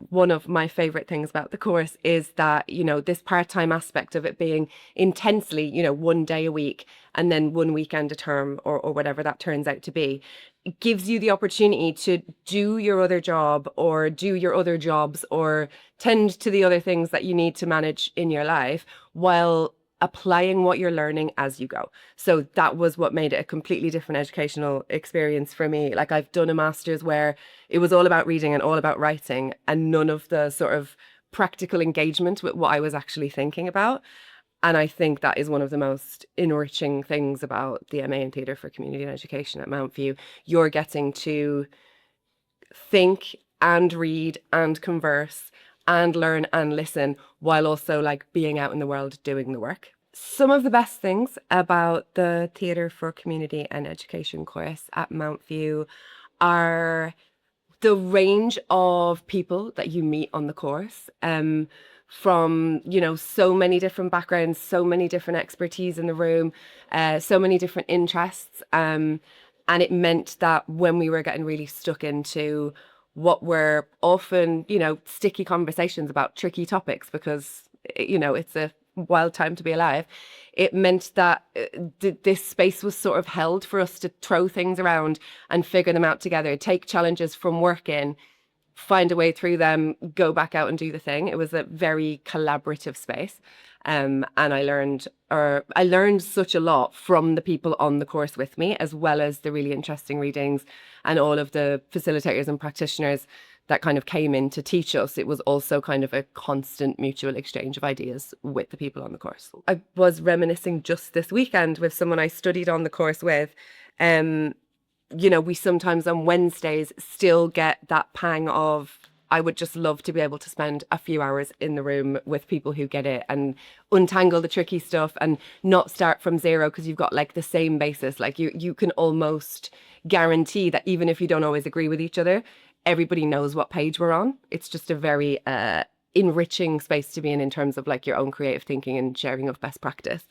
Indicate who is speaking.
Speaker 1: one of my favorite things about the course is that, this part-time aspect of it being intensely, 1 day a week and then 1 weekend a term, or whatever that turns out to be, it gives you the opportunity to do your other job or do your other jobs or tend to the other things that you need to manage in your life while applying what you're learning as you go. So that was what made it a completely different educational experience for me. Like, I've done a master's where it was all about reading and all about writing and none of the sort of practical engagement with what I was actually thinking about. And I think that is one of the most enriching things about the MA in Theatre for Community and Education at Mount View. You're getting to think and read and converse and learn and listen while also like being out in the world doing the work. Some of the best things about the Theatre for Community and Education course at Mount View are the range of people that you meet on the course. From, so many different backgrounds, so many different expertise in the room, so many different interests. And it meant that when we were getting really stuck into what were often, sticky conversations about tricky topics, because, it's a wild time to be alive, it meant that this space was sort of held for us to throw things around and figure them out together, take challenges from work in, find a way through them, go back out and do the thing. It was a very collaborative space. And I learned such a lot from the people on the course with me, as well as the really interesting readings and all of the facilitators and practitioners that kind of came in to teach us. It was also kind of a constant mutual exchange of ideas with the people on the course. I was reminiscing just this weekend with someone I studied on the course with. We sometimes on Wednesdays still get that pang of, I would just love to be able to spend a few hours in the room with people who get it and untangle the tricky stuff and not start from zero, because you've got like the same basis. Like you can almost guarantee that even if you don't always agree with each other, everybody knows what page we're on. It's just a very enriching space to be in terms of like your own creative thinking and sharing of best practice.